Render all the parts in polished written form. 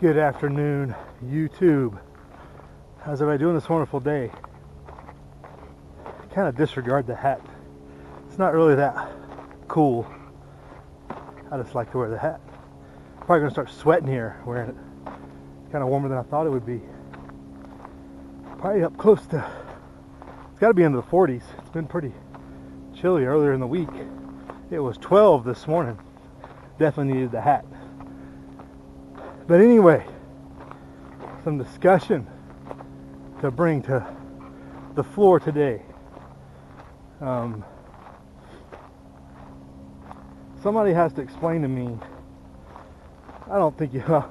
Good afternoon, YouTube. How's everybody doing this wonderful day? Kind of disregard the hat. It's not really that cool. I just like to wear the hat. Probably gonna start sweating here wearing it. Kind of warmer than I thought it would be. Probably up close to, it's got to be into the 40s. It's been pretty chilly earlier in the week. It was 12 this morning. Definitely needed the hat. But anyway, some discussion to bring to the floor today. Somebody has to explain to me. I don't think you don't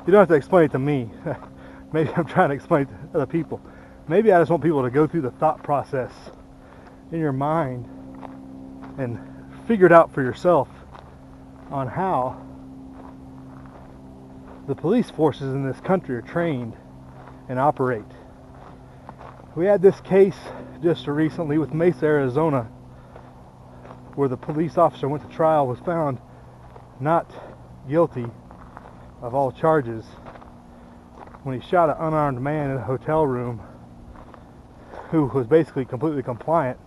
have to explain it to me. Maybe I'm trying to explain it to other people. Maybe I just want people to go through the thought process in your mind and figure it out for yourself on how the police forces in this country are trained and operate. We had this case just recently with Mesa, Arizona, where the police officer went to trial, was found not guilty of all charges when he shot an unarmed man in a hotel room who was basically completely compliant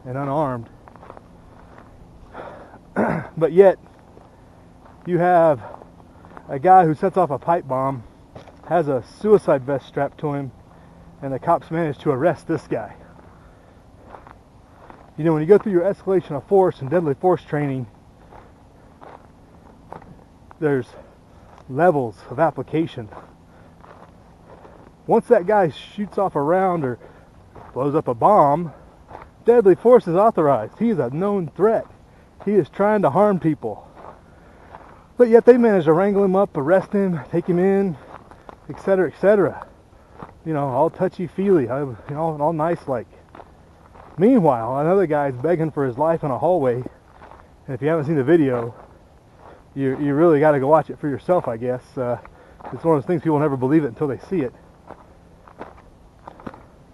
and unarmed. But yet, you have a guy who sets off a pipe bomb, has a suicide vest strapped to him, and the cops manage to arrest this guy. You know, when you go through your escalation of force and deadly force training, there's levels of application. Once that guy shoots off a round or blows up a bomb, deadly force is authorized. He is a known threat. He is trying to harm people. But yet they manage to wrangle him up, arrest him, take him in, etc., etc. You know, all touchy-feely, you know, all nice-like. Meanwhile, another guy's begging for his life in a hallway. And if you haven't seen the video, you really got to go watch it for yourself, I guess. It's one of those things people never believe it until they see it.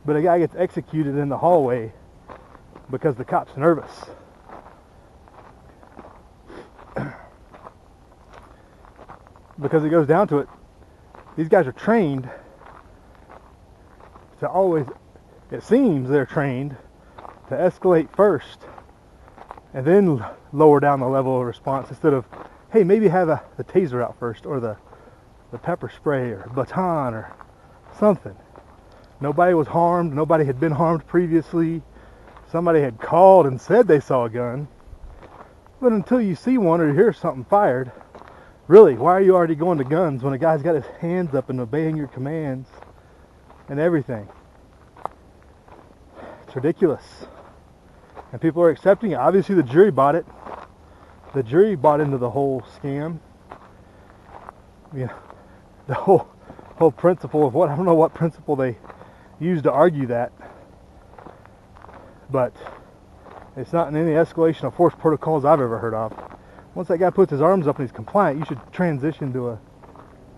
But a guy gets executed in the hallway because the cop's nervous. Because it goes down to it, these guys are trained to always, it seems they're trained to escalate first and then lower down the level of response instead of, hey, maybe have the taser out first or the pepper spray or baton or something. Nobody was harmed. Nobody had been harmed previously. Somebody had called and said they saw a gun. But until you see one or you hear something fired, really, why are you already going to guns when a guy's got his hands up and obeying your commands and everything? It's ridiculous. And people are accepting it. Obviously the jury bought it. The jury bought into the whole scam. You know, the whole principle of what, I don't know what principle they used to argue that. But it's not in any escalation of force protocols I've ever heard of. Once that guy puts his arms up and he's compliant, you should transition to a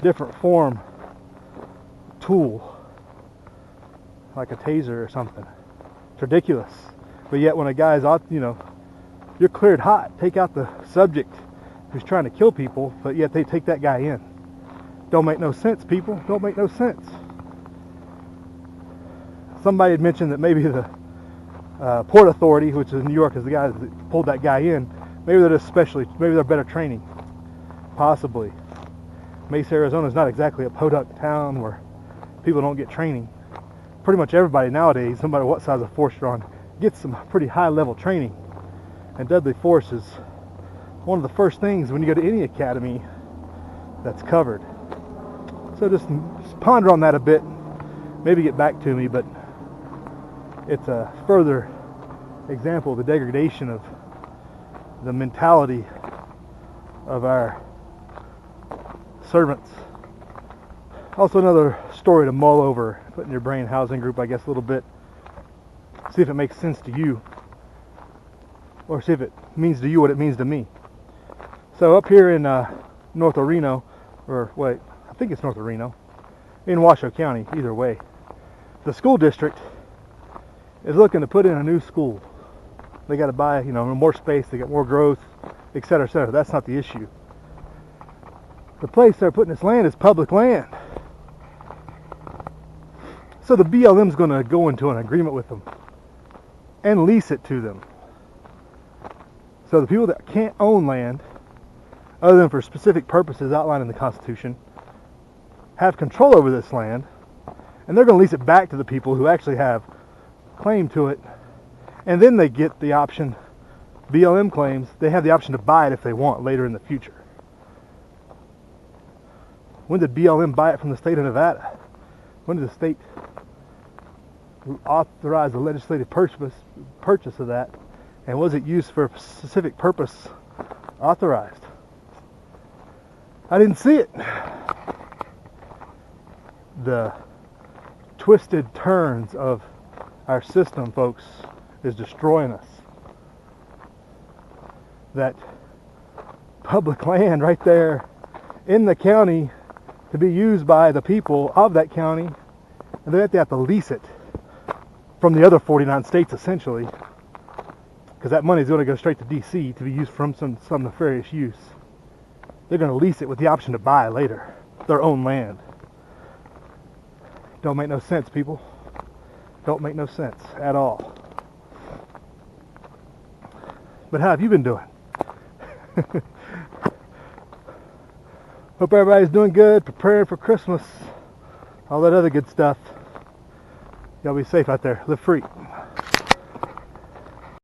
different form tool, like a taser or something. It's ridiculous. But yet when a guy's out, you know, you're cleared hot, take out the subject who's trying to kill people, but yet they take that guy in. Don't make no sense, people. Don't make no sense. Somebody had mentioned that maybe the Port Authority, which is in New York, is the guy that pulled that guy in. Maybe they're better training. Possibly. Mesa, Arizona is not exactly a podunk town where people don't get training. Pretty much everybody nowadays, no matter what size of force you're on, gets some pretty high level training. And deadly force is one of the first things when you go to any academy that's covered. So just ponder on that a bit. Maybe get back to me, but it's a further example of the degradation of the mentality of our servants. Also another story to mull over, put in your brain housing group, I guess, a little bit. See if it makes sense to you, or see if it means to you what it means to me. So up here in north of Reno, or wait, I think it's north of Reno, in Washoe County, either way, the school district is looking to put in a new school. They got to buy, more space, they got more growth, etc., etc. That's not the issue. the place they're putting this land is public land. So the BLM's going to go into an agreement with them and lease it to them. So the people that can't own land, other than for specific purposes outlined in the Constitution, have control over this land, and they're going to lease it back to the people who actually have claim to it, and then they get the option, BLM claims, they have the option to buy it if they want later in the future. When did BLM buy it from the state of Nevada? When did the state authorize the legislative purchase of that? And was it used for a specific purpose authorized? I didn't see it. The twisted turns of our system, folks, is destroying us. That public land right there in the county to be used by the people of that county, and they have to lease it from the other 49 states essentially, because that money is going to go straight to DC to be used from some nefarious use. They're going to lease it with the option to buy later their own land. Don't make no sense, people. Don't make no sense at all. But how have you been doing? Hope everybody's doing good, preparing for Christmas, all that other good stuff. Y'all be safe out there. Live free.